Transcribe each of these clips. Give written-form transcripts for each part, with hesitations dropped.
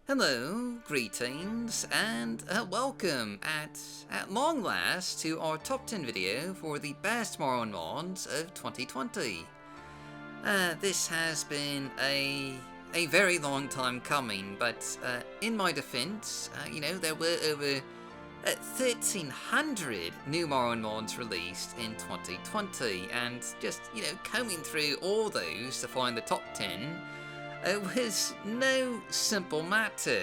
Hello, greetings, and welcome at long last to our top 10 video for the best Morrowind mods of 2020. This has been a very long time coming, but in my defense, there were over 1,300 new Morrowind mods released in 2020, and just, combing through all those to find the top 10 was no simple matter.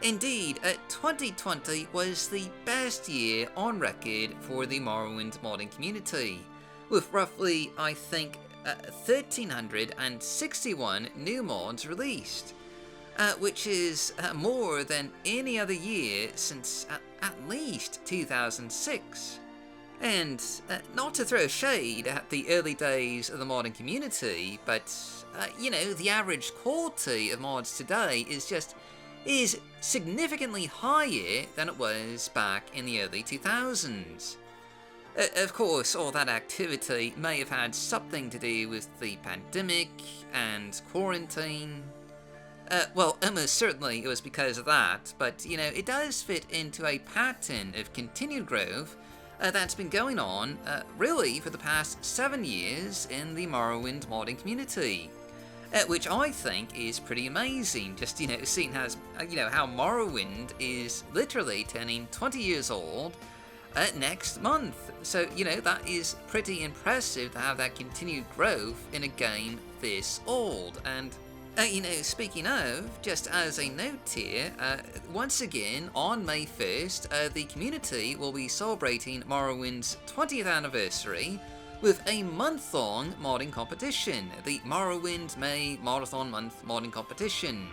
Indeed, 2020 was the best year on record for the Morrowind modding community, with roughly, I think, 1,361 new mods released, which is more than any other year since at least 2006. And not to throw shade at the early days of the modding community, but the average quality of mods today is significantly higher than it was back in the early 2000s. Of course, all that activity may have had something to do with the pandemic and quarantine. Well, almost certainly it was because of that, but it does fit into a pattern of continued growth that's been going on really for the past 7 years in the Morrowind modding community. Which I think is pretty amazing, just, seeing as, how Morrowind is literally turning 20 years old next month. So, that is pretty impressive to have that continued growth in a game this old. And, speaking of, just as a note here, once again, on May 1st, the community will be celebrating Morrowind's 20th anniversary with a month-long modding competition, the Morrowind May Marathon Month modding competition.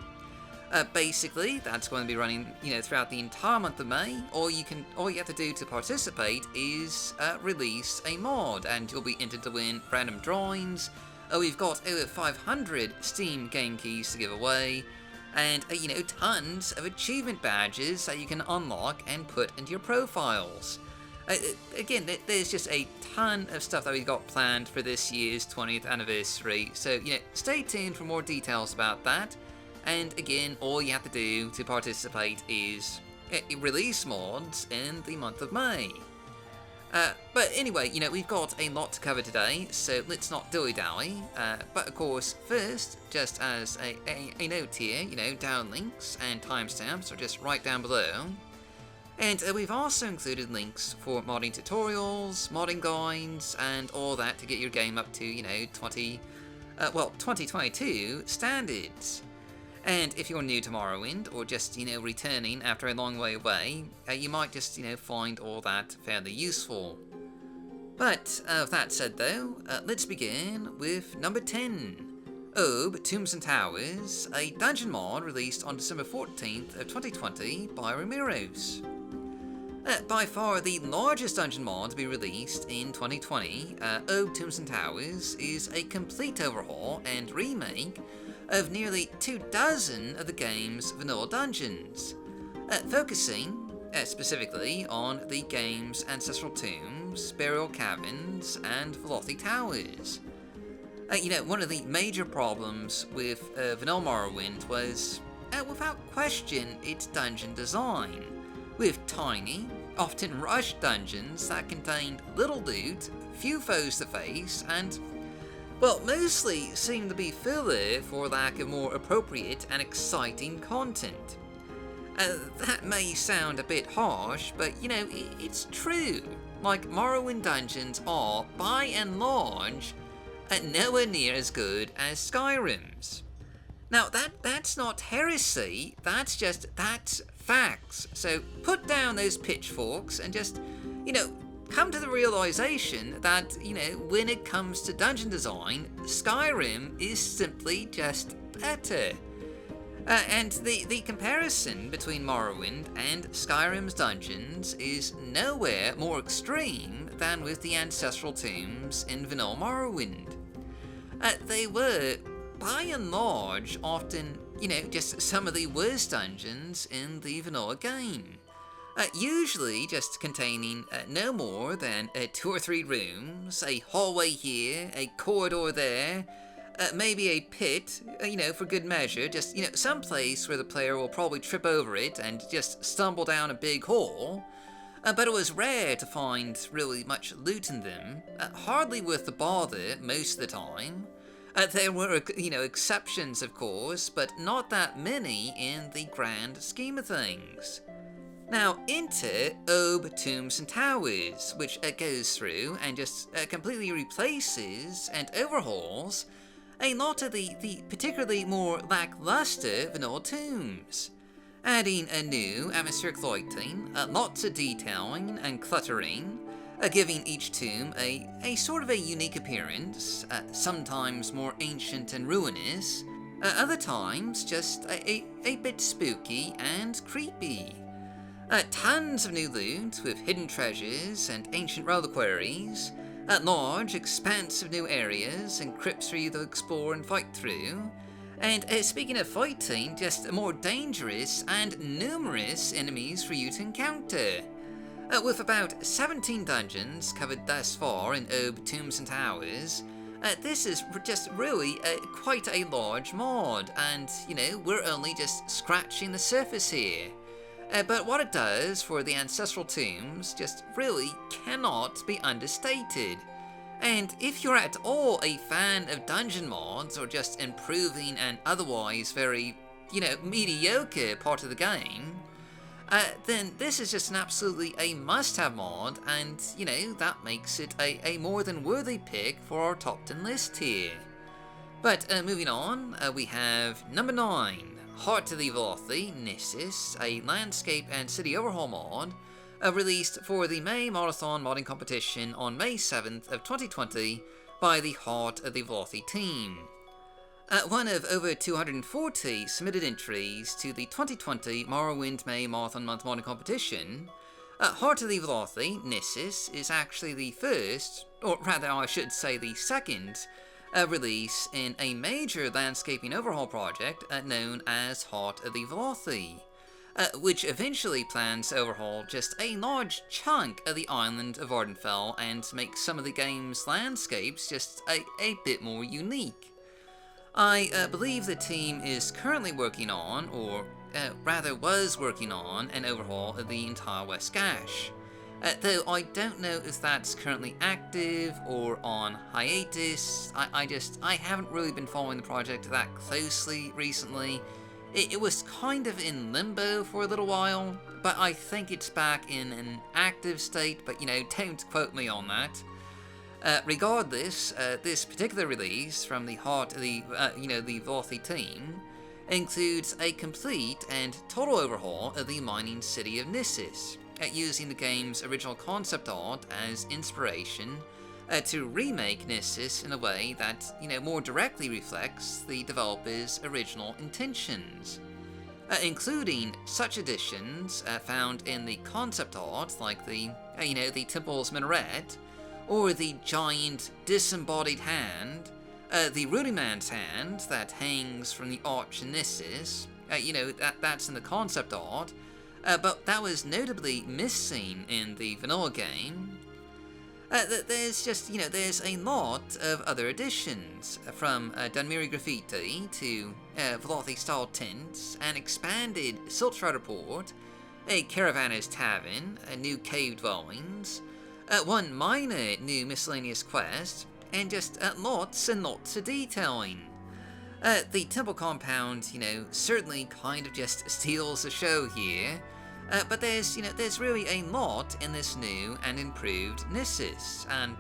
Basically, that's going to be running, throughout the entire month of May. All you have to do to participate is release a mod, and you'll be entered to win random drawings. We've got over 500 Steam game keys to give away, and tons of achievement badges that you can unlock and put into your profiles. Again, there's just a ton of stuff that we've got planned for this year's 20th anniversary, so stay tuned for more details about that. And again, all you have to do to participate is release mods in the month of May. But anyway, we've got a lot to cover today, so let's not dilly-dally. But of course, first, just as a note here, down links and timestamps are just right down below. And we've also included links for modding tutorials, modding guides, and all that to get your game up to, 2022 standards. And if you're new to Morrowind, or just, returning after a long way away, you might just, find all that fairly useful. But, with that said though, let's begin with number 10. OAAB Tombs and Towers, a dungeon mod released on December 14th of 2020 by Remiros. By far the largest dungeon mod to be released in 2020, OAAB Tombs and Towers is a complete overhaul and remake of nearly 24 of the game's vanilla dungeons, focusing specifically on the game's ancestral tombs, burial caverns, and Velothi towers. One of the major problems with vanilla Morrowind was, without question, its dungeon design, with tiny, often rushed dungeons that contained little loot, few foes to face, and, well, mostly seemed to be filler for lack of more appropriate and exciting content. That may sound a bit harsh, but, it's true. Like, Morrowind dungeons are, by and large, nowhere near as good as Skyrim's. Now, that's not heresy, that's facts. So put down those pitchforks and just, come to the realization that, when it comes to dungeon design, Skyrim is simply just better. And the comparison between Morrowind and Skyrim's dungeons is nowhere more extreme than with the ancestral tombs in vanilla Morrowind. They were, by and large, often, just some of the worst dungeons in the vanilla game. Usually just containing no more than 2 or 3 rooms, a hallway here, a corridor there, maybe a pit, for good measure, just, some place where the player will probably trip over it and just stumble down a big hole. But it was rare to find really much loot in them, hardly worth the bother most of the time. There were, exceptions of course, but not that many in the grand scheme of things. Now, enter OAAB Tombs and Towers, which goes through and just completely replaces and overhauls a lot of the particularly more lackluster vanilla tombs, adding a new atmospheric lighting, lots of detailing and cluttering, giving each tomb a sort of a unique appearance, sometimes more ancient and ruinous, other times just a bit spooky and creepy. Tons of new loot with hidden treasures and ancient reliquaries, large, expansive new areas and crypts for you to explore and fight through, and speaking of fighting, just more dangerous and numerous enemies for you to encounter. With about 17 dungeons covered thus far in OAAB Tombs and Towers, this is just really quite a large mod, and, we're only just scratching the surface here. But what it does for the ancestral tombs just really cannot be understated. And if you're at all a fan of dungeon mods, or just improving an otherwise very, mediocre part of the game, then this is just an absolutely a must-have mod, and, that makes it a more than worthy pick for our top 10 list here. But moving on, we have number 9. Heart of the Velothi, Gnisis, a landscape and city overhaul mod, released for the May Marathon modding competition on May 7th of 2020 by the Heart of the Velothi team. One of over 240 submitted entries to the 2020 Morrowind May Marathon Month modding competition, Heart of the Velothi, Gnisis, is actually the first, or rather I should say the second, release in a major landscaping overhaul project known as Heart of the Velothi, which eventually plans to overhaul just a large chunk of the island of Ardenfell and make some of the game's landscapes just a bit more unique. I believe the team is currently working on, or rather was working on, an overhaul of the entire West Gash. Though I don't know if that's currently active or on hiatus. I haven't really been following the project that closely recently. It was kind of in limbo for a little while, but I think it's back in an active state, but don't quote me on that. Regardless, this particular release from the Heart of the, the Velothi team includes a complete and total overhaul of the mining city of Gnisis, using the game's original concept art as inspiration to remake Gnisis in a way that, more directly reflects the developer's original intentions, including such additions found in the concept art like the, the temple's minaret, or the giant disembodied hand, the Rooting Man's hand that hangs from the arch in Gnisis, that's in the concept art, but that was notably missing in the vanilla game. There's just, there's a lot of other additions, from Dunmiri graffiti to Velothi-style tents, an expanded Siltstrider port, a Caravanner's tavern, new cave dwellings, one minor new miscellaneous quest, and just lots and lots of detailing. The temple compound, certainly kind of just steals the show here, but there's really a lot in this new and improved Gnisis, and,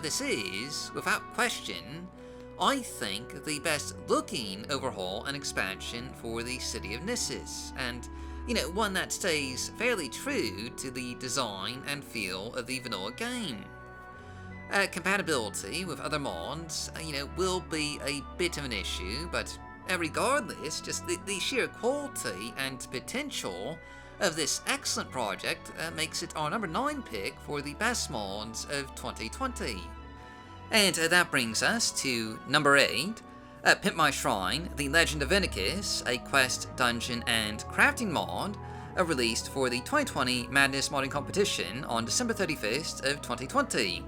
this is, without question, I think the best looking overhaul and expansion for the city of Gnisis, and, one that stays fairly true to the design and feel of the vanilla game. Compatibility with other mods, will be a bit of an issue, but regardless, just the sheer quality and potential of this excellent project makes it our number 9 pick for the best mods of 2020. And that brings us to number 8, Pimp My Shrine, The Legend of Vernaccus, a quest, dungeon, and crafting mod, released for the 2020 Madness Modding Competition on December 31st of 2020,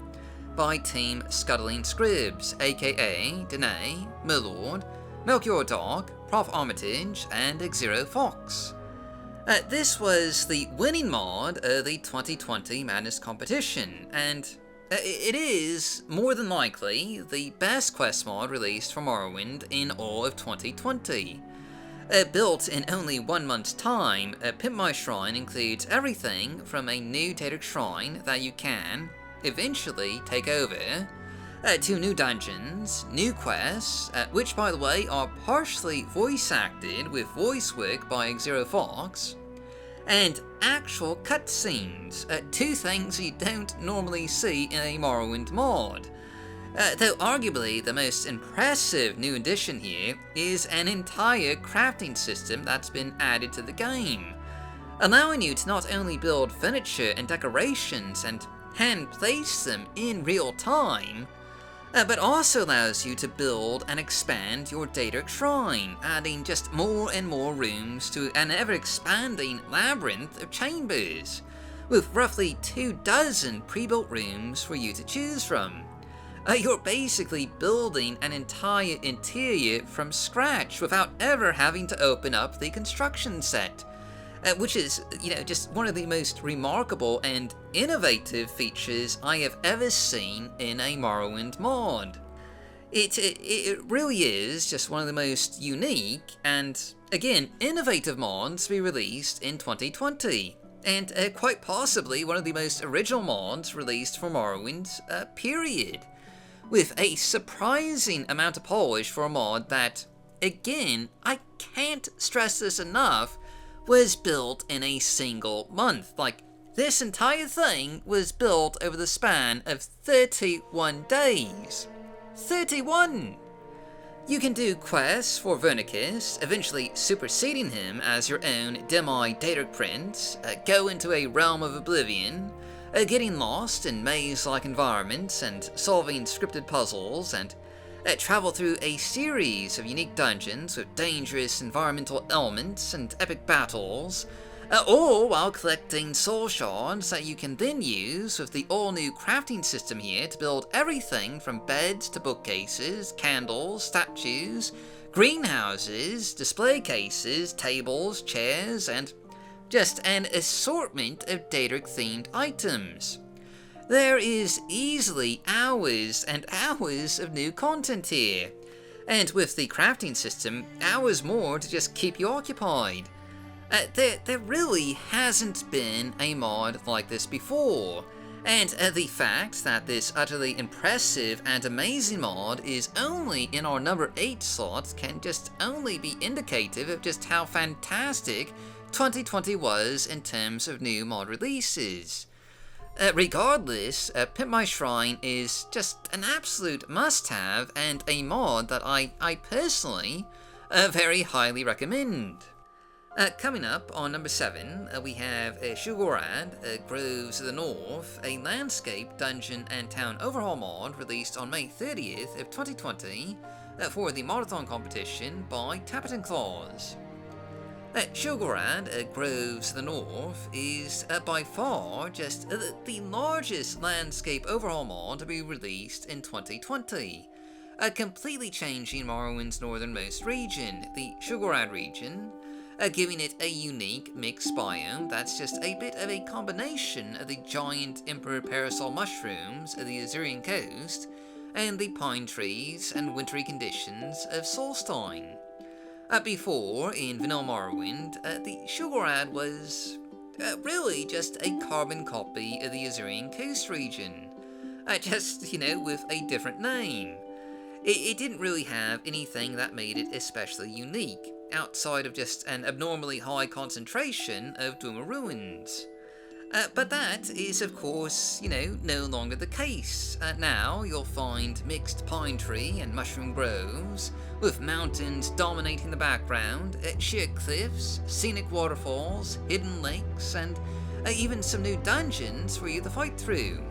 by Team Scuttling Scribs, aka Danae, Milord, Melchior Dog, Prof Armitage, and Xero Fox. This was the winning mod of the 2020 Madness competition, and it is, more than likely, the best quest mod released for Morrowind in all of 2020. Built in only 1 month's time, Pimp My Shrine includes everything from a new Daedric Shrine that you can eventually take over, 2 new dungeons, new quests, which by the way are partially voice acted with voice work by Xero Fox, and actual cutscenes, 2 things you don't normally see in a Morrowind mod. Though arguably the most impressive new addition here is an entire crafting system that's been added to the game, allowing you to not only build furniture and decorations and hand place them in real time, but also allows you to build and expand your Daedric Shrine, adding just more and more rooms to an ever-expanding labyrinth of chambers, with roughly 24 pre-built rooms for you to choose from. You're basically building an entire interior from scratch without ever having to open up the construction set, which is, just one of the most remarkable and innovative features I have ever seen in a Morrowind mod. It really is just one of the most unique and, again, innovative mods to be released in 2020, and quite possibly one of the most original mods released for Morrowind, period, with a surprising amount of polish for a mod that, again, I can't stress this enough, was built in a single month. Like, this entire thing was built over the span of 31 days. 31! You can do quests for Vernaccus, eventually superseding him as your own demi-Daedric prince, go into a realm of oblivion, getting lost in maze-like environments and solving scripted puzzles, and travel through a series of unique dungeons with dangerous environmental elements and epic battles, all while collecting soul shards that you can then use with the all-new crafting system here to build everything from beds to bookcases, candles, statues, greenhouses, display cases, tables, chairs, and just an assortment of Daedric-themed items. There is easily hours and hours of new content here, and with the crafting system, hours more to just keep you occupied. There really hasn't been a mod like this before, and the fact that this utterly impressive and amazing mod is only in our number 8 slot can just only be indicative of just how fantastic 2020 was in terms of new mod releases. Regardless, Pimp My Shrine is just an absolute must-have and a mod that I personally very highly recommend. Coming up on number 7, we have Sheogorad, Groves of the North, a landscape, dungeon, and town overhaul mod released on May 30th of 2020 for the Modathon competition by Tappet & Claws. Sheogorad, Groves of the North, is by far just the largest landscape overhaul mod to be released in 2020, completely changing Morrowind's northernmost region, the Sheogorad region, giving it a unique mixed biome that's just a bit of a combination of the giant Emperor Parasol mushrooms of the Azurian coast and the pine trees and wintry conditions of Solstein. Before, in vanilla Morrowind, the Sheogorad was really just a carbon copy of the Azurian coast region, just, with a different name. It didn't really have anything that made it especially unique, outside of just an abnormally high concentration of Dwemer ruins. But that is, of course, no longer the case. Now you'll find mixed pine tree and mushroom groves, with mountains dominating the background, sheer cliffs, scenic waterfalls, hidden lakes, and even some new dungeons for you to fight through.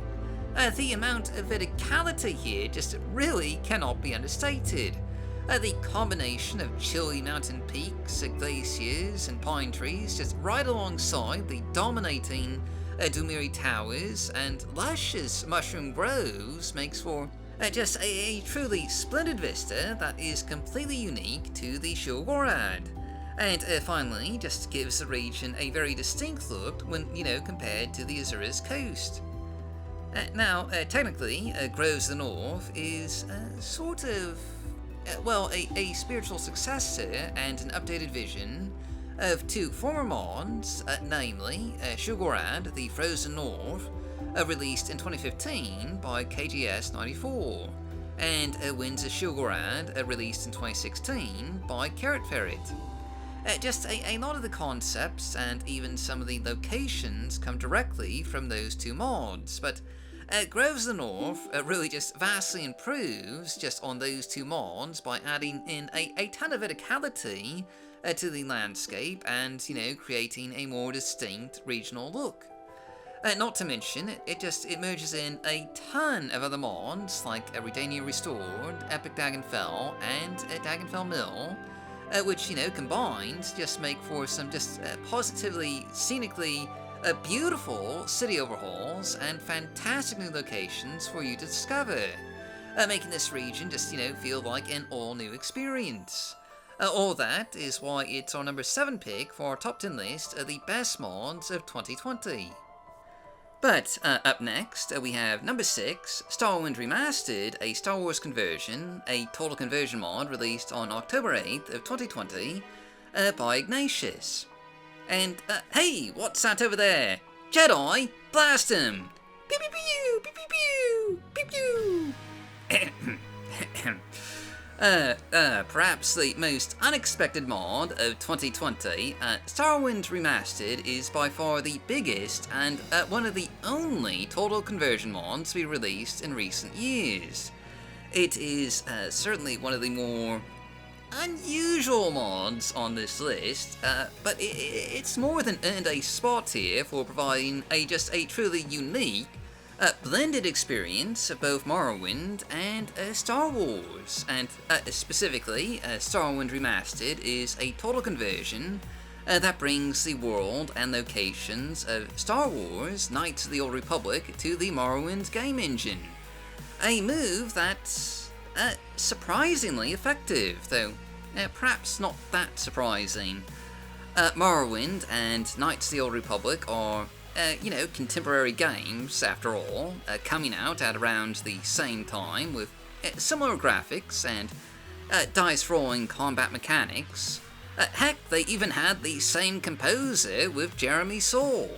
The amount of verticality here just really cannot be understated. The combination of chilly mountain peaks, glaciers, and pine trees just right alongside the dominating Dumiri Towers and luscious mushroom groves makes for just a truly splendid vista that is completely unique to the Sheogorad. And finally, just gives the region a very distinct look when, compared to the Azura's coast. Now, technically, Groves of the North is sort of, a spiritual successor and an updated vision of two former mods, namely Sheogorad, the Frozen North, released in 2015 by KGS 94, and Winds of Sheogorad, released in 2016 by Carrot Ferret. Just a lot of the concepts and even some of the locations come directly from those two mods, but Groves of the North really just vastly improves just on those two mods by adding in a ton of verticality to the landscape and, creating a more distinct regional look. Not to mention, it merges in a ton of other mods like Redania Restored, Epic Dagonfell, and Dagonfell Mill, which, combined just make for some just positively, scenically beautiful city overhauls and fantastic new locations for you to discover, making this region just, feel like an all-new experience. All that is why it's our number 7 pick for our top 10 list of the best mods of 2020. But up next, we have number 6, Starwind Remastered, a Star Wars conversion, a total conversion mod released on October 8th of 2020 by Gnisis. And, hey, what's that over there? Jedi, blast him! Pew pew pew, pew pew pew, pew pew! Perhaps the most unexpected mod of 2020, Starwind Remastered is by far the biggest and one of the only total conversion mods to be released in recent years. It is certainly one of the more unusual mods on this list, but it's more than earned a spot here for providing just a truly unique blended experience of both Morrowind and Star Wars, and specifically, Starwind Remastered is a total conversion that brings the world and locations of Star Wars Knights of the Old Republic to the Morrowind game engine. A move that's surprisingly effective, though perhaps not that surprising. Morrowind and Knights of the Old Republic are contemporary games, after all, coming out at around the same time with similar graphics and dice-rolling combat mechanics. Heck, they even had the same composer with Jeremy Soule.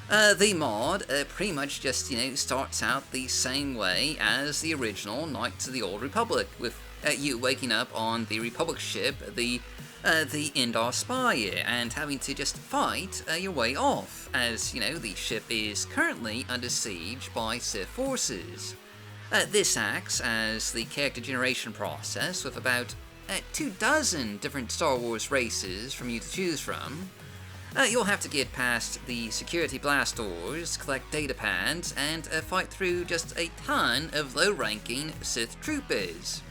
The mod pretty much just, starts out the same way as the original Knights of the Old Republic, with you waking up on the Republic ship, the Indar Spire, and having to just fight your way off, as, the ship is currently under siege by Sith forces. This acts as the character generation process, with about 24 different Star Wars races from you to choose from. You'll have to get past the security blast doors, collect data pads, and fight through just a ton of low-ranking Sith troopers.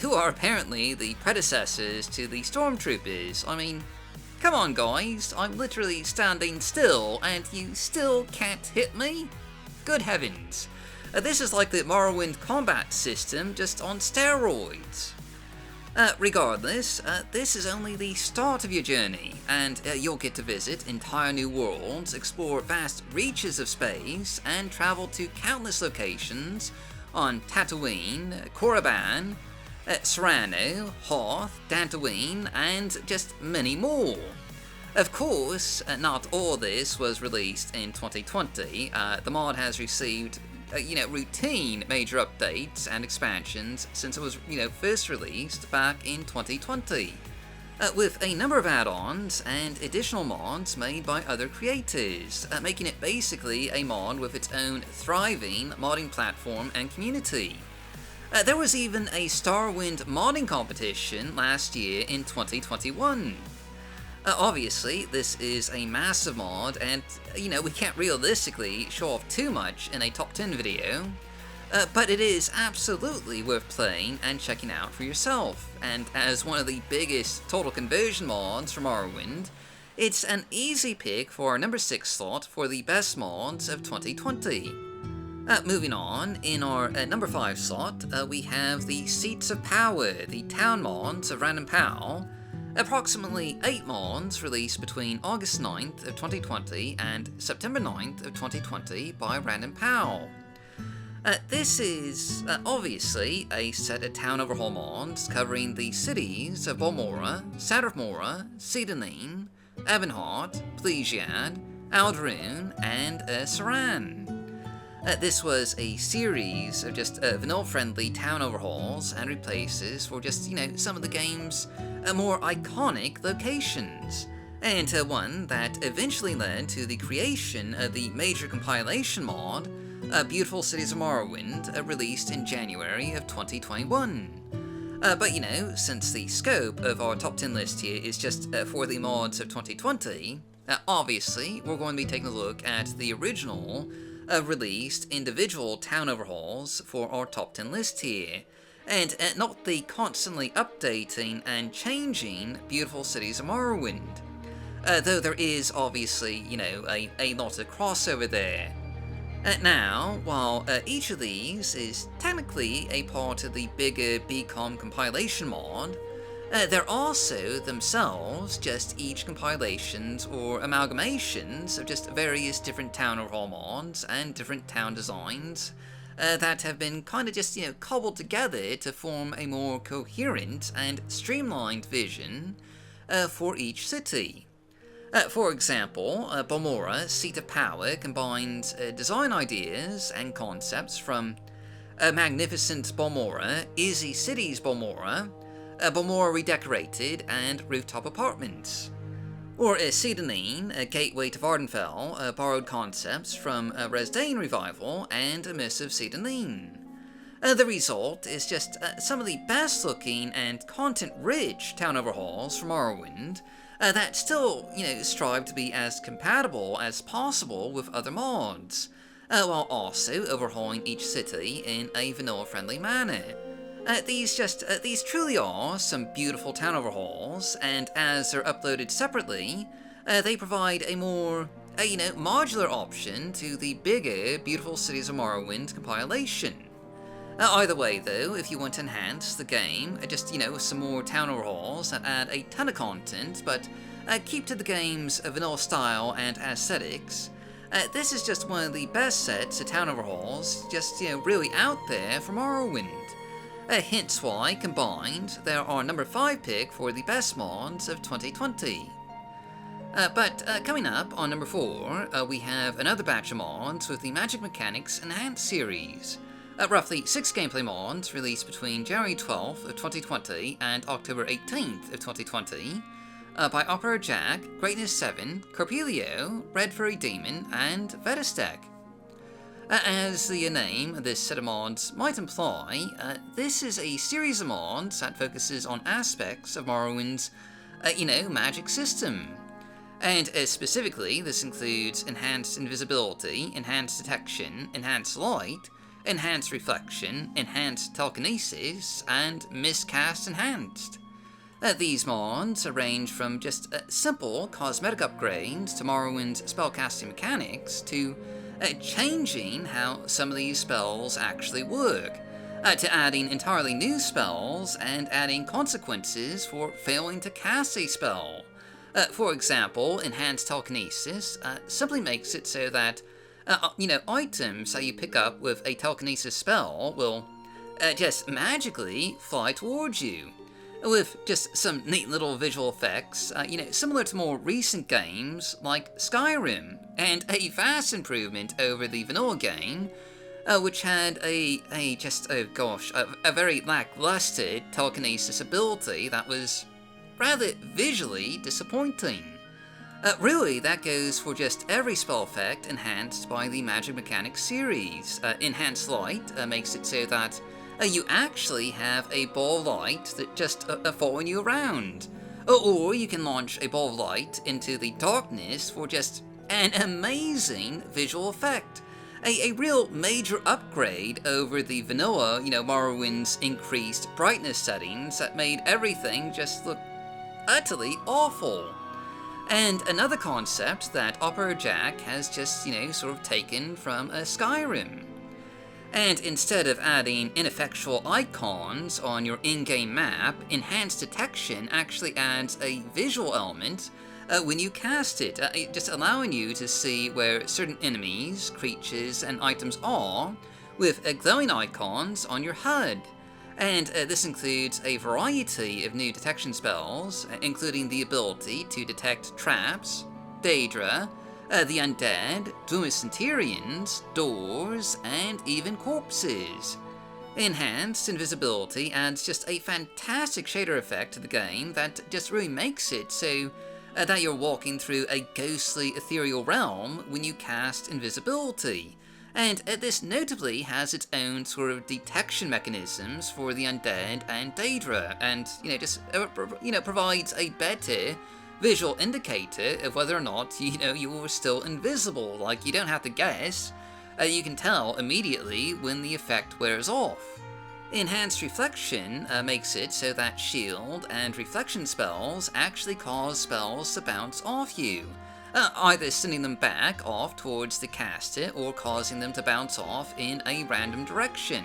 Who are apparently the predecessors to the Stormtroopers. I mean, come on guys, I'm literally standing still and you still can't hit me? Good heavens. This is like the Morrowind combat system, just on steroids. Regardless, this is only the start of your journey, and you'll get to visit entire new worlds, explore vast reaches of space, and travel to countless locations on Tatooine, Korriban, Serrano, Hoth, Dantooine, and just many more. Of course, not all this was released in 2020. The mod has received, routine major updates and expansions since it was, first released back in 2020, with a number of add-ons and additional mods made by other creators, making it basically a mod with its own thriving modding platform and community. There was even a Starwind modding competition last year in 2021. Obviously, this is a massive mod, and, we can't realistically show off too much in a top 10 video. but it is absolutely worth playing and checking out for yourself, and as one of the biggest total conversion mods from Morrowind, it's an easy pick for our number 6 slot for the best mods of 2020. Moving on, in our number 5 slot, we have the Seats of Power, the town mods of Random PAL, approximately 8 mods released between August 9th of 2020 and September 9th of 2020 by Random PAL. This is, obviously, a set of town overhaul mods covering the cities of Balmora, Sadrithmora, Cedonine, Ebonheart, Pleasiad, Ald'Ruhn, and Saran. This was a series of just vanilla-friendly town overhauls and replaces for just, some of the game's more iconic locations, and one that eventually led to the creation of the major compilation mod, Beautiful Cities of Morrowind, released in January of 2021. But since the scope of our top 10 list here is just for the mods of 2020, obviously we're going to be taking a look at the original released individual town overhauls for our top 10 list here, and not the constantly updating and changing Beautiful Cities of Morrowind. Though there is obviously, a lot of crossover there. Now, while each of these is technically a part of the bigger BCOM compilation mod, they're also themselves just each compilations or amalgamations of just various different town overhaul mods and different town designs that have been kind of just, cobbled together to form a more coherent and streamlined vision for each city. For example, Balmora, Seat of Power, combines design ideas and concepts from Magnificent Balmora, Easy Cities Balmora, Balmora Redecorated, and Rooftop Apartments. Or Cedonine, Gateway to Vardenfell, borrowed concepts from Resdain Revival and Immersive Cedonine. The result is just some of the best looking and content-rich town overhauls from Morrowind that still, strive to be as compatible as possible with other mods, while also overhauling each city in a vanilla-friendly manner. These truly are some beautiful town overhauls, and as they're uploaded separately, they provide a more, modular option to the bigger Beautiful Cities of Morrowind compilation. Either way, though, if you want to enhance the game, just, with some more town overhauls that add a ton of content, but keep to the game's vanilla style and aesthetics, this is just one of the best sets of town overhauls, just, really out there for Morrowind. Hence why, combined, they're our number 5 pick for the best mods of 2020. But coming up on number 4, we have another batch of mods with the Magic Mechanics Enhanced series. Roughly 6 gameplay mods released between January 12th of 2020 and October 18th of 2020 by Opera Jack, Greatness 7, Corpelio, Red Furry Demon, and Vetastek. As the name of this set of mods might imply, this is a series of mods that focuses on aspects of Morrowind's, magic system. And specifically, this includes enhanced invisibility, enhanced detection, enhanced light, enhanced reflection, enhanced telekinesis, and miscast enhanced. These mods range from just simple cosmetic upgrades to Morrowind's spellcasting mechanics to changing how some of these spells actually work, to adding entirely new spells and adding consequences for failing to cast a spell. For example, enhanced telekinesis simply makes it so that items that you pick up with a telekinesis spell will just magically fly towards you, with just some neat little visual effects, similar to more recent games like Skyrim, and a vast improvement over the vanilla game, which had a very lackluster telekinesis ability that was rather visually disappointing. Really, that goes for just every spell effect enhanced by the Magic Mechanics series. Enhanced Light makes it so that you actually have a ball of light that just following you around. Or you can launch a ball of light into the darkness for just an amazing visual effect. a real major upgrade over the vanilla, Morrowind's increased brightness settings that made everything just look utterly awful. And another concept that Opera Jack has just, sort of taken from Skyrim. And instead of adding ineffectual icons on your in-game map, enhanced detection actually adds a visual element when you cast it, just allowing you to see where certain enemies, creatures, and items are, with glowing icons on your HUD. And this includes a variety of new detection spells, including the ability to detect traps, Daedra, the undead, Centurions, doors, and even corpses. Enhanced invisibility adds just a fantastic shader effect to the game that just really makes it so that you're walking through a ghostly ethereal realm when you cast invisibility. And this notably has its own sort of detection mechanisms for the undead and Daedra, and provides a better visual indicator of whether or not you're still invisible. Like, you don't have to guess, you can tell immediately when the effect wears off. Enhanced reflection makes it so that shield and reflection spells actually cause spells to bounce off you, either sending them back off towards the caster or causing them to bounce off in a random direction.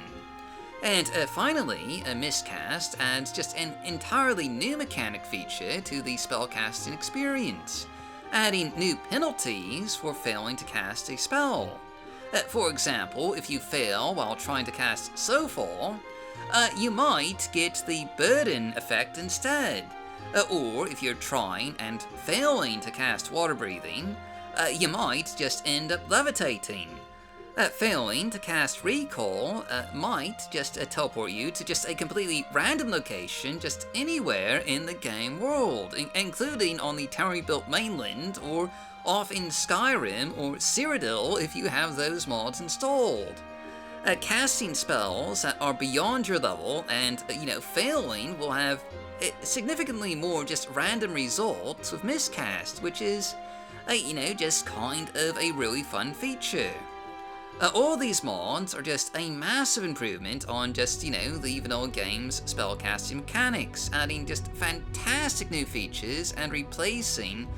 And finally, a miscast adds just an entirely new mechanic feature to the spellcasting experience, adding new penalties for failing to cast a spell. For example, if you fail while trying to cast Snowfall, you might get the burden effect instead. Or if you're trying and failing to cast Water Breathing, you might just end up levitating. Failing to cast Recall might just teleport you to just a completely random location just anywhere in the game world, including on the Tamriel-built mainland, or off in Skyrim or Cyrodiil if you have those mods installed. Casting spells that are beyond your level and, failing will have significantly more just random results with miscast, which is, just kind of a really fun feature. All these mods are just a massive improvement on just, the vanilla game's spellcasting mechanics, adding just fantastic new features and replacing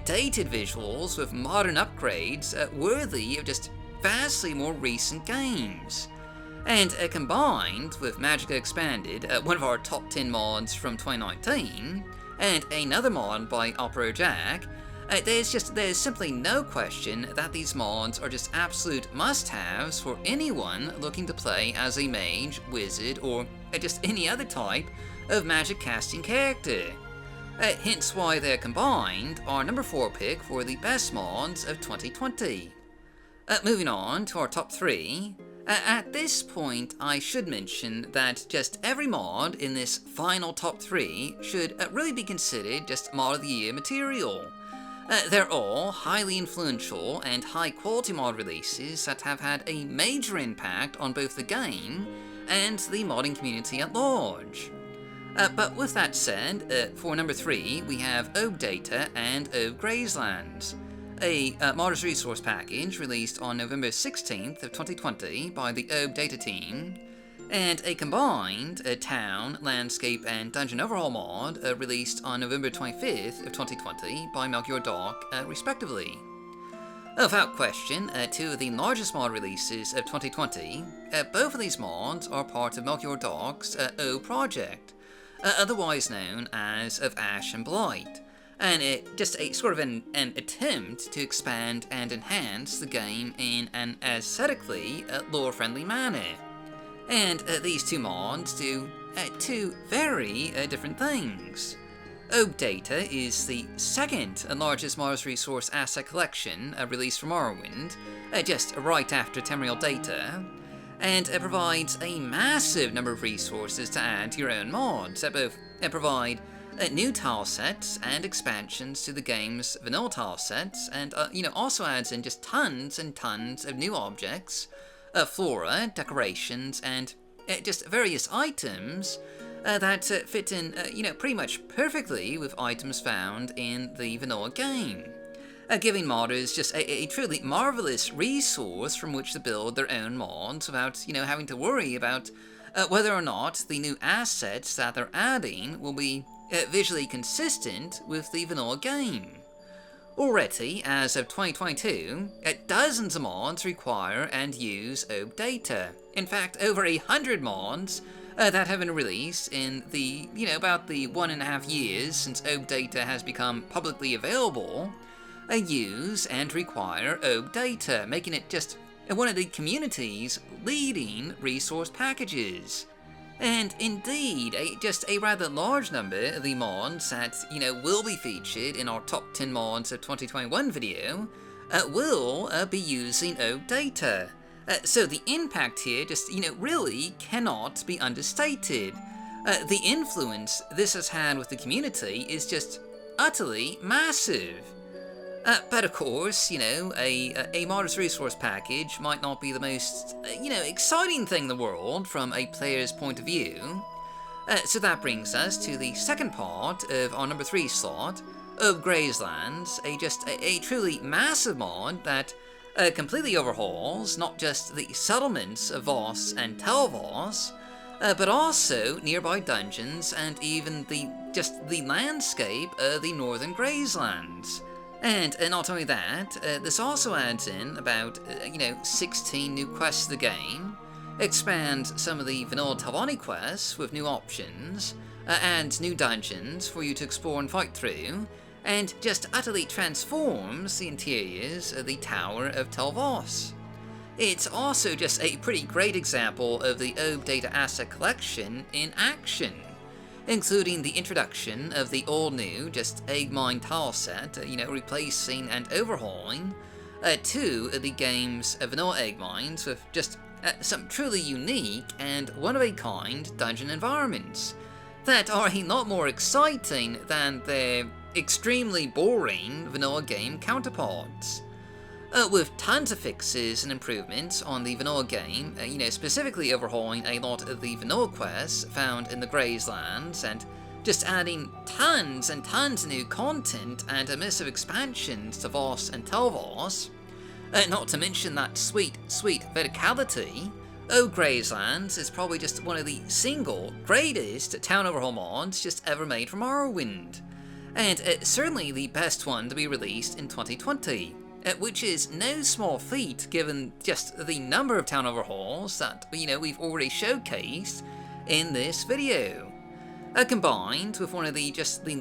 dated visuals with modern upgrades worthy of just vastly more recent games. And combined with Magicka Expanded, one of our top 10 mods from 2019, and another mod by Opera Jack, there's simply no question that these mods are just absolute must-haves for anyone looking to play as a mage, wizard, or just any other type of magic casting character. Hence why they're combined our number 4 pick for the best mods of 2020. Moving on to our top 3. At this point, I should mention that just every mod in this final top 3 should really be considered just Mod of the Year material. They're all highly influential and high-quality mod releases that have had a major impact on both the game and the modding community at large. But with that said, for number 3, we have OAAB Data and OAAB Grazelands, a Modders Resource package released on November 16th of 2020 by the OAAB Data team, and a combined Town, Landscape, and Dungeon Overhaul mod released on November 25th of 2020 by MWSE, respectively. Without question, 2 of the largest mod releases of 2020, both of these mods are part of MWSE's OAAB project, otherwise known as Of Ash and Blight, and just a sort of an attempt to expand and enhance the game in an aesthetically lore-friendly manner. And these 2 mods do 2 very different things. OAAB Data is the second largest Modders Resource asset collection released from Morrowind, just right after Tamriel Data, and it provides a massive number of resources to add to your own mods that both provide new tile sets and expansions to the game's vanilla tile sets, and also adds in just tons and tons of new objects, flora, decorations, and just various items that fit in, pretty much perfectly with items found in the vanilla game. giving modders just a truly marvelous resource from which to build their own mods without, having to worry about whether or not the new assets that they're adding will be visually consistent with the vanilla game. Already, as of 2022, dozens of mods require and use OAAB data. In fact, over 100 mods that have been released in the, about the 1.5 years since OAAB data has become publicly available, use and require OAAB data, making it just one of the community's leading resource packages. And indeed, just a rather large number of the mods that, will be featured in our top 10 mods of 2021 video will be using OAAB data. So the impact here just, really cannot be understated. The influence this has had with the community is just utterly massive. But of course, a modest resource package might not be the most, exciting thing in the world from a player's point of view. So that brings us to the second part of our number 3 slot of Grazelands, a truly massive mod that completely overhauls not just the settlements of Voss and Tel Voss, but also nearby dungeons and even the landscape of the northern Grazelands. And not only that, this also adds in about, 16 new quests to the game, expands some of the vanilla Talvani quests with new options, adds new dungeons for you to explore and fight through, and just utterly transforms the interiors of the Tower of Tel Voss. It's also just a pretty great example of the OAAB data asset collection in action, including the introduction of the all-new, egg mine tile set, replacing and overhauling 2 of the game's vanilla egg mines with just some truly unique and one-of-a-kind dungeon environments that are a lot more exciting than their extremely boring vanilla game counterparts. With tons of fixes and improvements on the vanilla game, specifically overhauling a lot of the vanilla quests found in the Grazelands, and just adding tons and tons of new content and immersive expansions to Voss and Tel Voss, not to mention that sweet verticality, Grazelands is probably just one of the single greatest town overhaul mods just ever made for Morrowind, and certainly the best one to be released in 2020. Which is no small feat given just the number of town overhauls that, we've already showcased in this video. Combined with one of the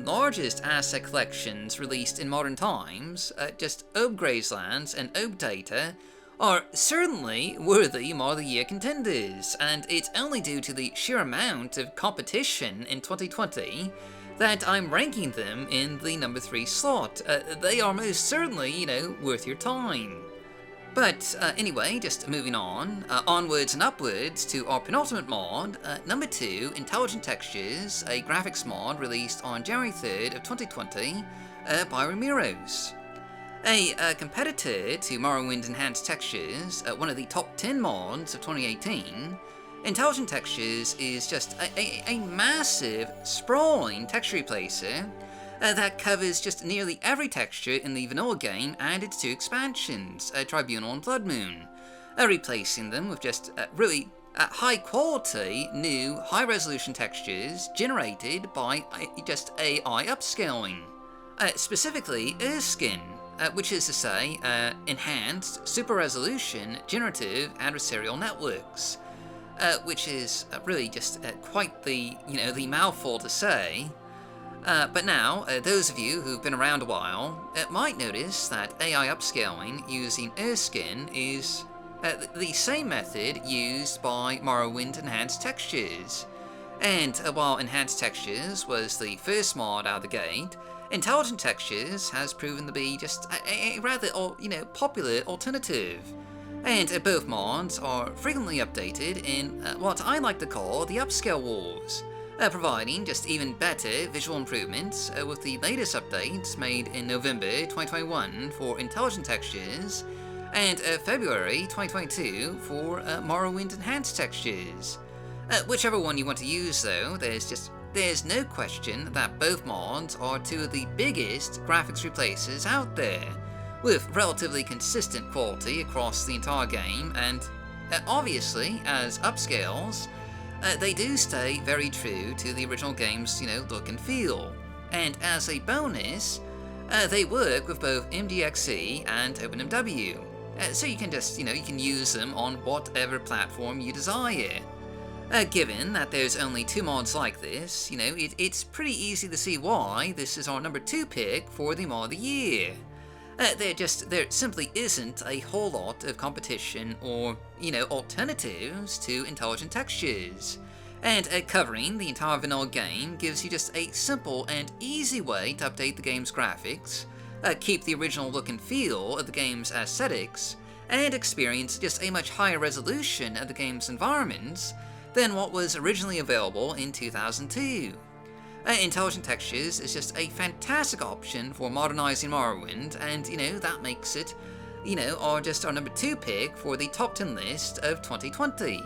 largest asset collections released in modern times, OAAB Grazelands and OAAB data are certainly worthy Mod of the Year contenders, and it's only due to the sheer amount of competition in 2020 that I'm ranking them in the number 3 slot. They are most certainly, worth your time. But anyway, just moving on, onwards and upwards to our penultimate mod, number 2, Intelligent Textures, a graphics mod released on January 3rd of 2020 by Remiros. A competitor to Morrowind Enhanced Textures, one of the top 10 mods of 2018, Intelligent Textures is just a massive, sprawling texture replacer that covers just nearly every texture in the vanilla game and its 2 expansions, Tribunal and Blood Moon, replacing them with just really high-quality, new, high-resolution textures generated by just AI upscaling, specifically Erskine, which is to say, enhanced, super-resolution, generative adversarial networks. Which is really just quite the mouthful to say. But now, those of you who've been around a while might notice that AI upscaling using Erskine is the same method used by Morrowind Enhanced Textures. And while Enhanced Textures was the first mod out of the gate, Intelligent Textures has proven to be just a rather popular alternative. And both mods are frequently updated in what I like to call the upscale wars, providing just even better visual improvements with the latest updates made in November 2021 for Intelligent Textures and February 2022 for Morrowind Enhanced Textures. Whichever one you want to use though, there's no question that both mods are 2 of the biggest graphics replacers out there. with relatively consistent quality across the entire game, and obviously, as upscales, they do stay very true to the original game's, look and feel. And as a bonus, they work with both MWSE and OpenMW, so you can just, you can use them on whatever platform you desire. Given that there's only 2 mods like this, it's pretty easy to see why this is our number 2 pick for the mod of the year. There simply isn't a whole lot of competition or, alternatives to intelligent textures. And covering the entire vanilla game gives you just a simple and easy way to update the game's graphics, keep the original look and feel of the game's aesthetics, and experience just a much higher resolution of the game's environments than what was originally available in 2002. Intelligent Textures is just a fantastic option for modernizing Morrowind, and, that makes it, our number 2 pick for the top 10 list of 2020.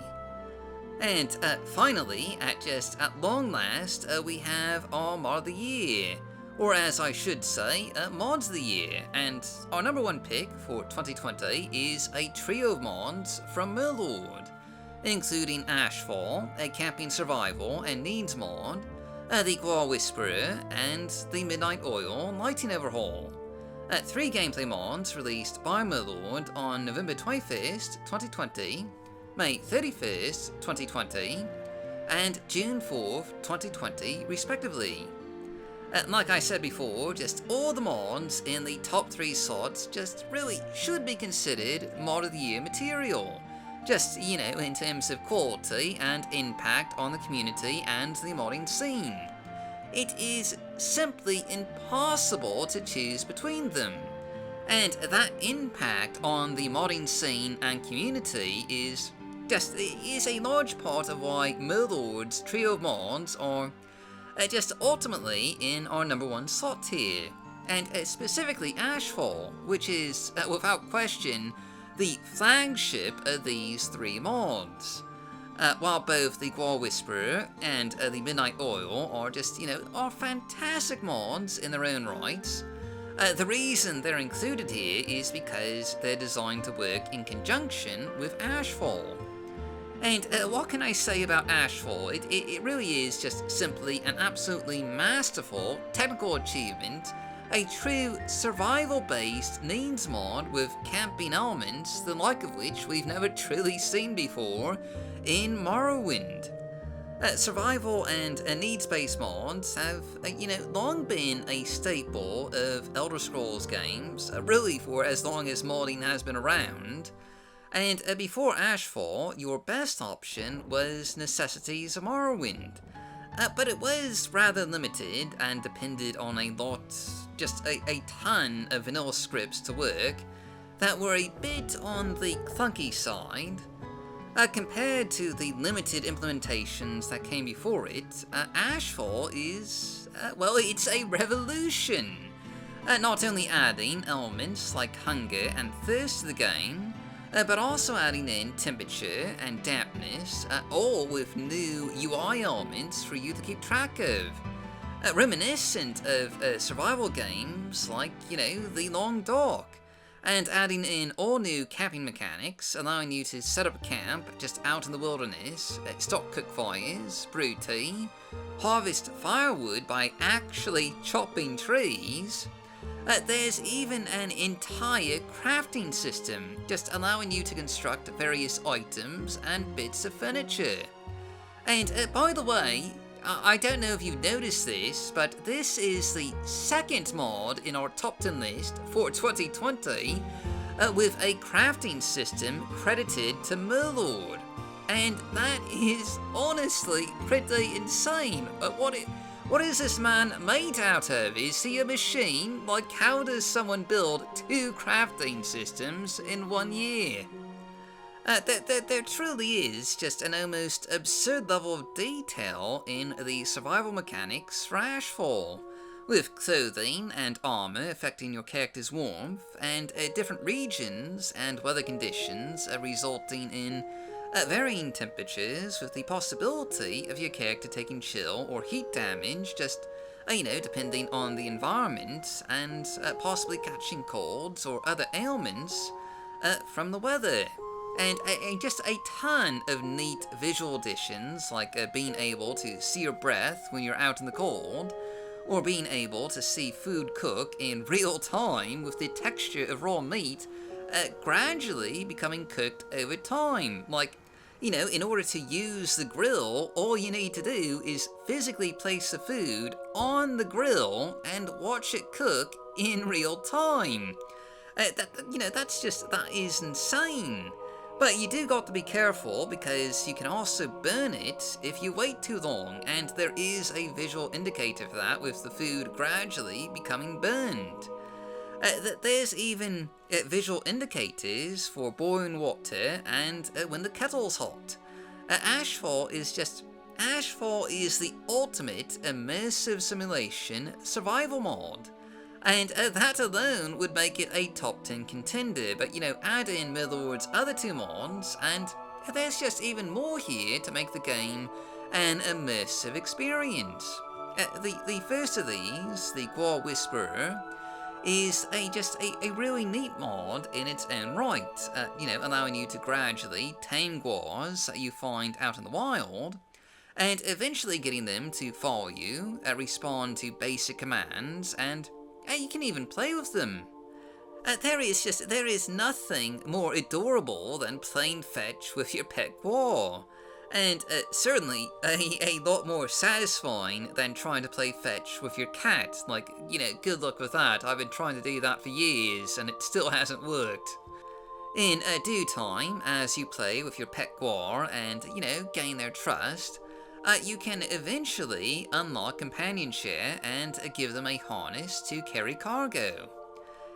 And finally, at long last, we have our Mod of the Year, or as I should say, Mods of the Year, and our number 1 pick for 2020 is a trio of mods from Morrowind, including AshFall, a camping survival and needs mod, the Guar Whisperer, and the Midnight Oil lighting overhaul. 3 gameplay mods released by Morrowind on November 21st, 2020, May 31st, 2020, and June 4th, 2020, respectively. Like I said before, just all the mods in the top 3 slots just really should be considered Mod of the Year material. Just, in terms of quality and impact on the community and the modding scene. It is simply impossible to choose between them. And that impact on the modding scene and community is a large part of why Morrowind's trio of mods are just ultimately in our number 1 slot here. And specifically AshFall, which is, without question, the flagship of these 3 mods. While both the Guar Whisperer and the Midnight Oil are just, are fantastic mods in their own rights, the reason they're included here is because they're designed to work in conjunction with AshFall. And what can I say about AshFall? It really is just simply an absolutely masterful technical achievement, a true survival-based needs mod with camping elements, the like of which we've never truly seen before in Morrowind. Survival and needs-based mods have, long been a staple of Elder Scrolls games, really for as long as modding has been around. And before AshFall, your best option was Necessities of Morrowind. But it was rather limited and depended on a ton of vanilla scripts to work that were a bit on the clunky side. Compared to the limited implementations that came before it, AshFall is, it's a revolution. Not only adding elements like hunger and thirst to the game, but also adding in temperature and dampness, all with new UI elements for you to keep track of. Reminiscent of survival games like, The Long Dark, and adding in all new camping mechanics, allowing you to set up camp just out in the wilderness, stock cook fires, brew tea, harvest firewood by actually chopping trees. There's even an entire crafting system, just allowing you to construct various items and bits of furniture. And by the way, I don't know if you've noticed this, but this is the 2nd mod in our top 10 list for 2020 with a crafting system credited to Morrowind. And that is honestly pretty insane. What is this man made out of? Is he a machine? Like, how does someone build 2 crafting systems in 1 year? There truly is just an almost absurd level of detail in the survival mechanics for AshFall, with clothing and armor affecting your character's warmth, and different regions and weather conditions resulting in varying temperatures, with the possibility of your character taking chill or heat damage just depending on the environment, and possibly catching colds or other ailments from the weather. And just a ton of neat visual additions, like being able to see your breath when you're out in the cold, or being able to see food cook in real time with the texture of raw meat gradually becoming cooked over time. Like, in order to use the grill, all you need to do is physically place the food on the grill and watch it cook in real time. That is insane. But you do got to be careful, because you can also burn it if you wait too long, and there is a visual indicator for that with the food gradually becoming burned. There's even visual indicators for boiling water and when the kettle's hot. AshFall is the ultimate immersive simulation survival mod. And that alone would make it a top 10 contender, but add in Middle-earth's other two mods, and there's just even more here to make the game an immersive experience. The first of these, the Guar Whisperer, is a really neat mod in its own right, allowing you to gradually tame Guars that you find out in the wild, and eventually getting them to follow you, respond to basic commands, and you can even play with them. There is nothing more adorable than playing fetch with your pet Guar, and certainly a lot more satisfying than trying to play fetch with your cat. Like, good luck with that. I've been trying to do that for years, and it still hasn't worked. In due time, as you play with your pet Guar and, gain their trust, you can eventually unlock companionship and give them a harness to carry cargo.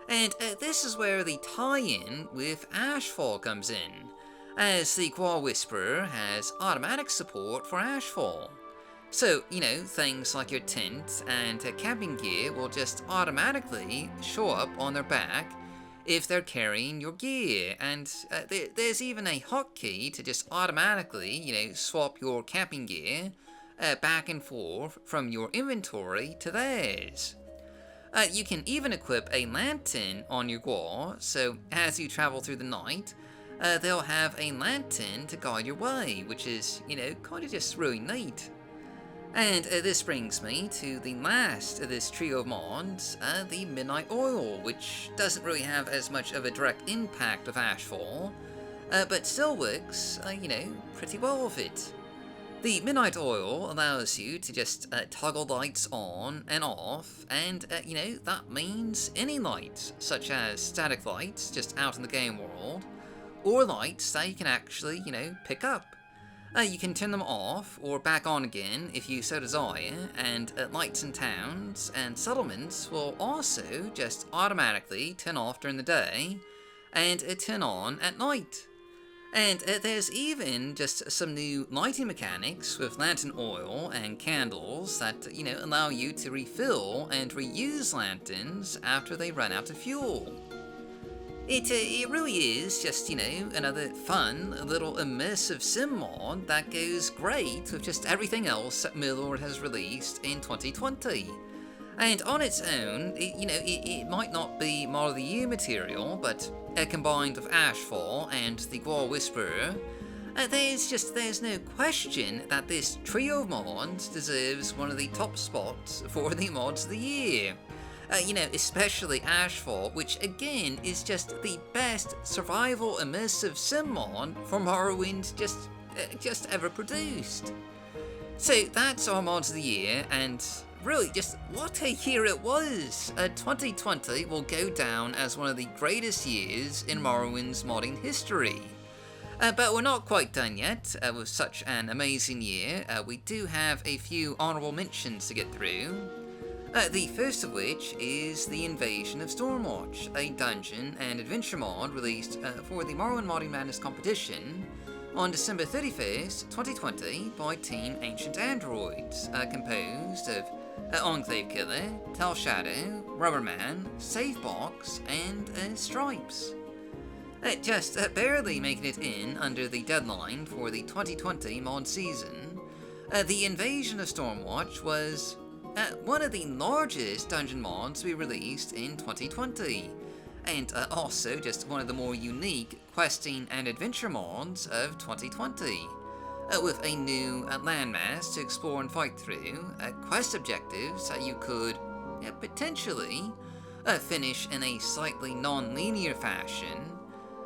And this is where the tie-in with AshFall comes in, as the Guar Whisperer has automatic support for AshFall. So, things like your tent and camping gear will just automatically show up on their back if they're carrying your gear, and there's even a hotkey to just automatically, swap your camping gear back and forth from your inventory to theirs. You can even equip a lantern on your Guar, so as you travel through the night, they'll have a lantern to guide your way, which is, kind of just really neat. And this brings me to the last of this trio of mods, the Midnight Oil, which doesn't really have as much of a direct impact of AshFall, but still works, pretty well with it. The Midnight Oil allows you to just toggle lights on and off, and, that means any lights, such as static lights just out in the game world, or lights that you can actually, pick up. You can turn them off or back on again if you so desire, and lights in towns and settlements will also just automatically turn off during the day and turn on at night. And there's even just some new lighting mechanics with lantern oil and candles that, allow you to refill and reuse lanterns after they run out of fuel. It really is just, another fun little immersive sim mod that goes great with just everything else that Middle-earth has released in 2020. And on its own, it might not be mod of the year material, but combined with AshFall and the Guar Whisperer, there's no question that this trio of mods deserves one of the top spots for the mods of the year. Especially AshFall, which again is just the best survival immersive sim mod for Morrowind just ever produced. So that's our mods of the year, and really just what a year it was! 2020 will go down as one of the greatest years in Morrowind's modding history. But we're not quite done yet with such an amazing year. We do have a few honourable mentions to get through. The first of which is the Invasion of Stormwatch, a dungeon and adventure mod released for the Morrowind Modding Madness competition on December 31st, 2020 by Team Ancient Androids, composed of Enclave Killer, Tell Shadow, Rubberman, Savebox, and Stripes. Just barely making it in under the deadline for the 2020 mod season, the Invasion of Stormwatch was one of the largest dungeon mods to be released in 2020, and also just one of the more unique questing and adventure mods of 2020. With a new landmass to explore and fight through, quest objectives that you could potentially finish in a slightly non-linear fashion,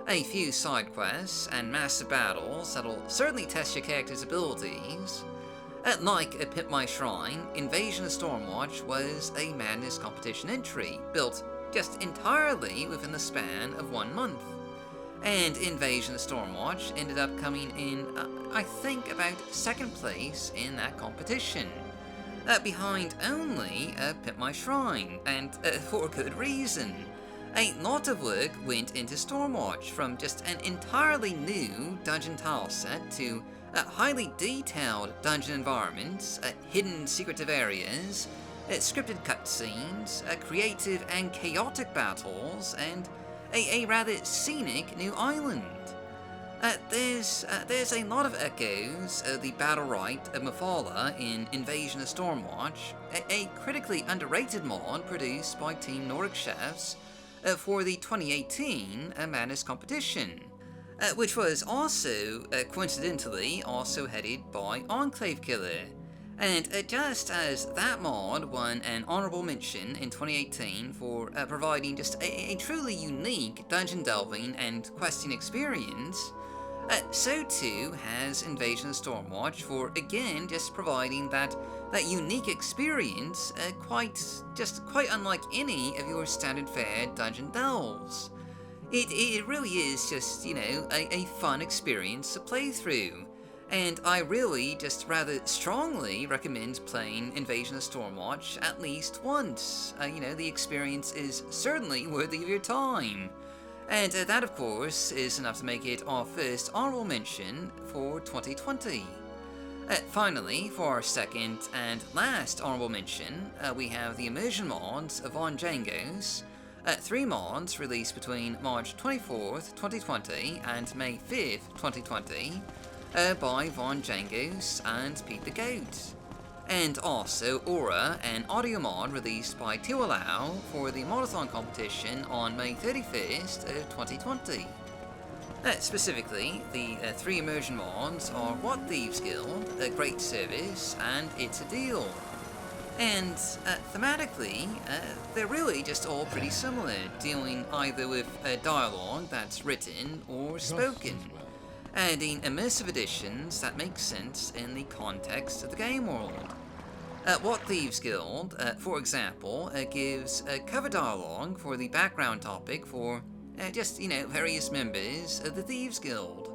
a few side quests, and massive battles that'll certainly test your character's abilities. Like a Pimp My Shrine, Invasion of Stormwatch was a Madness competition entry, built just entirely within the span of 1 month. And Invasion of Stormwatch ended up coming in, I think, about 2nd place in that competition, behind only Pimp My Shrine, and for good reason. A lot of work went into Stormwatch, from just an entirely new dungeon tile set to highly detailed dungeon environments, hidden secretive areas, scripted cutscenes, creative and chaotic battles, and a rather scenic new island. There's a lot of echoes of the battle right of Mephala in Invasion of Stormwatch, a critically underrated mod produced by Team Nordic Chefs for the 2018 Madness competition, which was also, coincidentally, also headed by Enclave Killer. And just as that mod won an honorable mention in 2018 for providing just a truly unique dungeon delving and questing experience, so too has Invasion of Stormwatch for, again, just providing that unique experience, quite unlike any of your standard fare dungeon delves. It really is just, a fun experience to play through. And I really just rather strongly recommend playing Invasion of Stormwatch at least once. The experience is certainly worthy of your time. And that, of course, is enough to make it our first honorable mention for 2020. Finally, for our second and last honorable mention, we have the Immersion mods of Djangos. 3 mods released between March 24th, 2020 and May 5th, 2020. By Djangos and Pete the Goat. And also Aura, an audio mod released by Tiwalau for the Modathon competition on May 31st, 2020. Specifically, the 3 immersion mods are What Thieves Guild, A Great Service, and It's a Deal. And thematically, they're really just all pretty similar, dealing either with dialogue that's written or spoken, adding immersive additions that make sense in the context of the game world. What Thieves Guild, for example, gives cover dialogue for the background topic for various members of the Thieves Guild.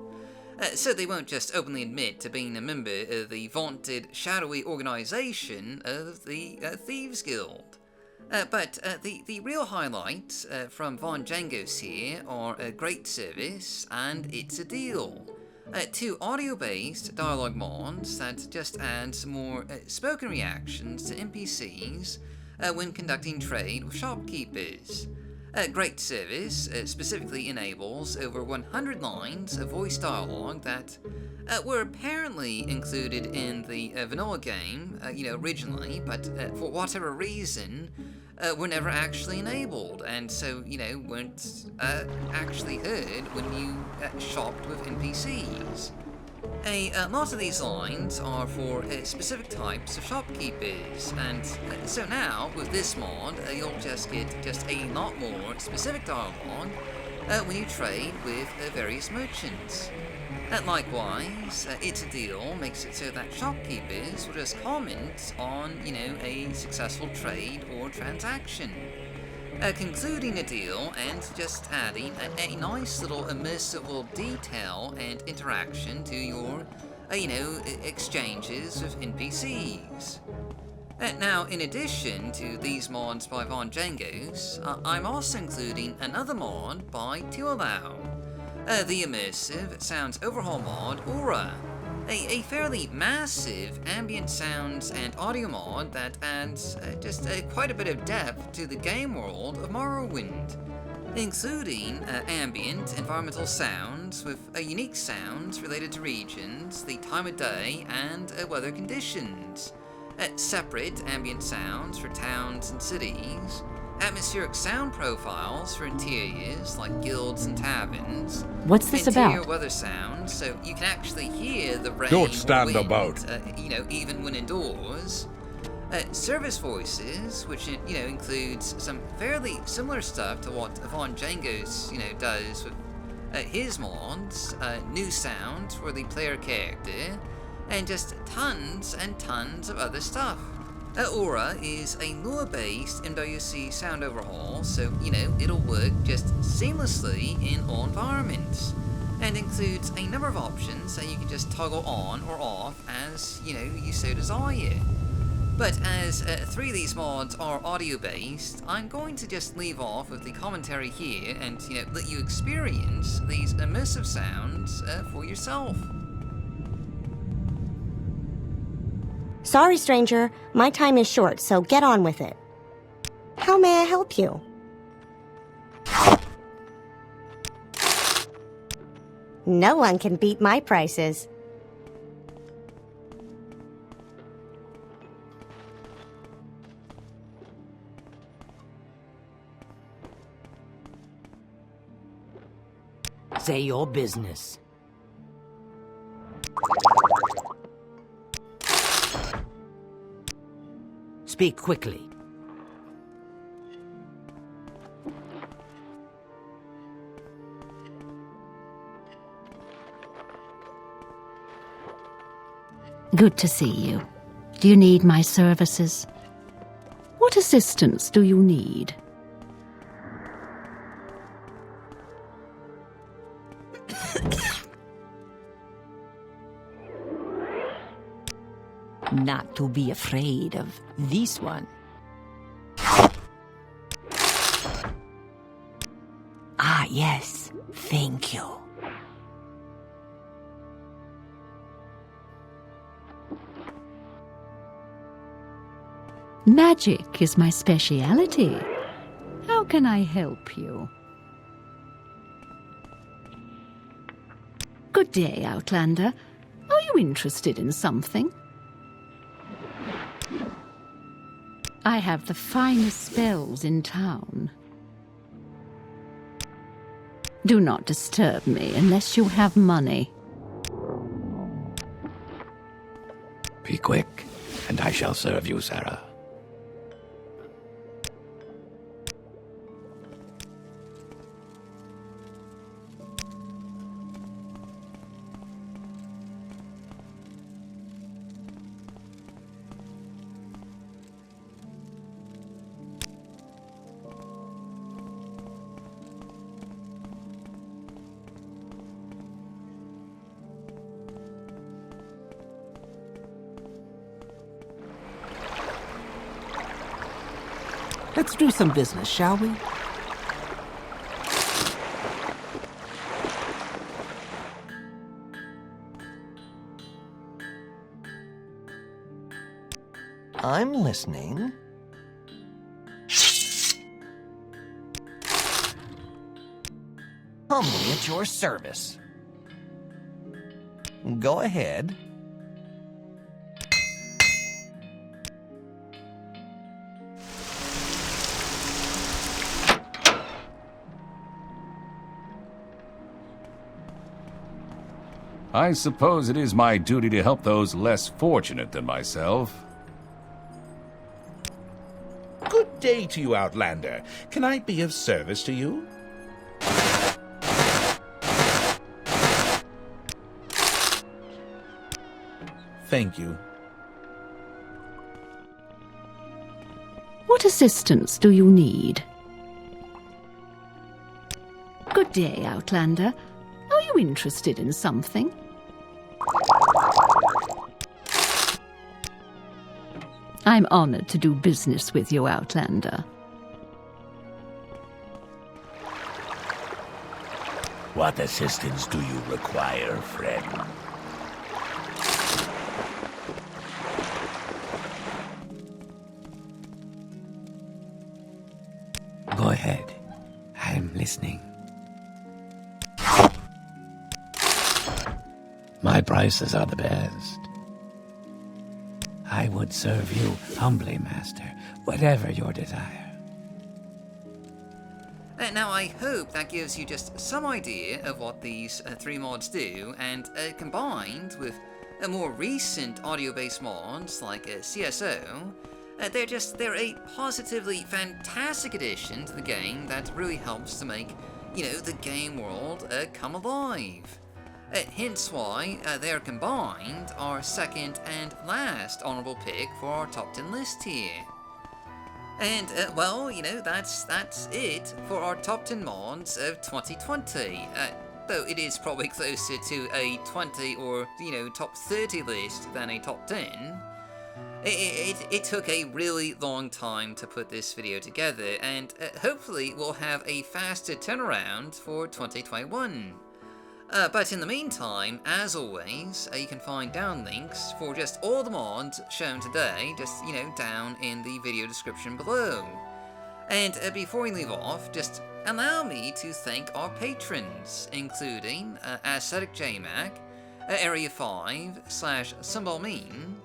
So they won't just openly admit to being a member of the vaunted shadowy organization of the Thieves Guild. But the real highlights from Djangos here are A Great Service and It's a Deal. 2 audio-based dialogue mods that just add some more spoken reactions to NPCs when conducting trade with shopkeepers. Great Service specifically enables over 100 lines of voice dialogue that were apparently included in the vanilla game, originally, but for whatever reason, were never actually enabled, and so, weren't actually heard when you shopped with NPCs. A lot of these lines are for specific types of shopkeepers, and so now, with this mod, you'll just get a lot more specific dialogue when you trade with various merchants. Likewise, It's a Deal makes it so that shopkeepers will just comment on, a successful trade or transaction, concluding a deal and just adding a nice little immersive detail and interaction to your, exchanges with NPCs. Now, in addition to these mods by Djangos, I'm also including another mod by Tiwalau. The immersive sounds overhaul mod Aura, a fairly massive ambient sounds and audio mod that adds quite a bit of depth to the game world of Morrowind, including ambient environmental sounds with unique sounds related to regions, the time of day, and weather conditions, separate ambient sounds for towns and cities, atmospheric sound profiles for interiors like guilds and taverns. What's this interior about? weather sounds, so you can actually hear the rain Don't stand or wind, about. Even when indoors. Service voices, which includes some fairly similar stuff to what Djangos does with his mods, new sounds for the player character, and just tons and tons of other stuff. Aura is a lure-based MWSE sound overhaul, so it'll work just seamlessly in all environments, and includes a number of options that you can just toggle on or off as you so desire. But as 3 of these mods are audio-based, I'm going to just leave off with the commentary here and let you experience these immersive sounds for yourself. Sorry, stranger. My time is short, so get on with it. How may I help you? No one can beat my prices. Say your business. Speak quickly. Good to see you. Do you need my services? What assistance do you need? Not to be afraid of this one. Ah, yes. Thank you. Magic is my speciality. How can I help you? Good day, Outlander. Are you interested in something? I have the finest spells in town. Do not disturb me unless you have money. Be quick, and I shall serve you, Sarah. Let's do some business, shall we? I'm listening. Humbly at your service. Go ahead. I suppose it is my duty to help those less fortunate than myself. Good day to you, Outlander. Can I be of service to you? Thank you. What assistance do you need? Good day, Outlander. Are you interested in something? I'm honored to do business with you, Outlander. What assistance do you require, friend? Go ahead. I'm listening. My prices are the best. I would serve you humbly, Master, whatever your desire. Now, I hope that gives you just some idea of what these 3 mods do, and combined with more recent audio-based mods like CSO, they're a positively fantastic addition to the game that really helps to make, the game world come alive. Hence why they are combined our second and last honorable pick for our top 10 list here. And, well, that's it for our top 10 mods of 2020. Though it is probably closer to a 20 or, top 30 list than a top 10. It took a really long time to put this video together, and hopefully we'll have a faster turnaround for 2021. But in the meantime, as always, you can find down links for just all the mods shown today, just, down in the video description below. And before we leave off, just allow me to thank our patrons, including Ascetic JMac, Area 5/Symbolmean,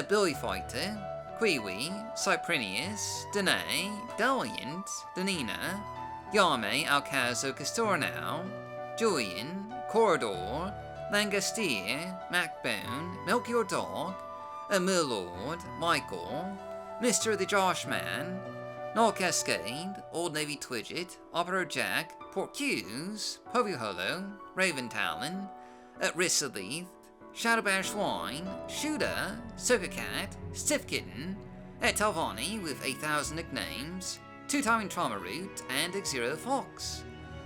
Billy Fighter, Kiwi, Cyprinius, Danae, Daliant, Danina, Yame Alcazo Castornau, Julian, Corridor, Langastier, Macbone, Milk Your Dog, Millord, Michael, Mr. the Joshman, Null Cascade, Old Navy Twidget, Opera Jack, Porcuse, Povey Hollow, Raven Talon, Rissalith, Shadowbash Wine, Shooter, Soka Cat, Stiff Kitten, Talvani with 1,000 nicknames, Two-Timing Trauma Root, and Xero Fox.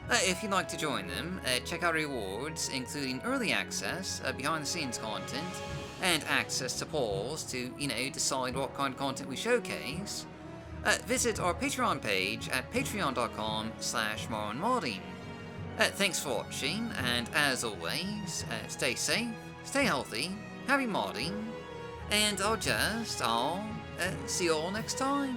If you'd like to join them, check out rewards, including early access, behind-the-scenes content, and access to polls to, decide what kind of content we showcase. Visit our Patreon page at patreon.com/MorrowindModding. Thanks for watching, and as always, stay safe, stay healthy, happy modding, and I'll see you all next time.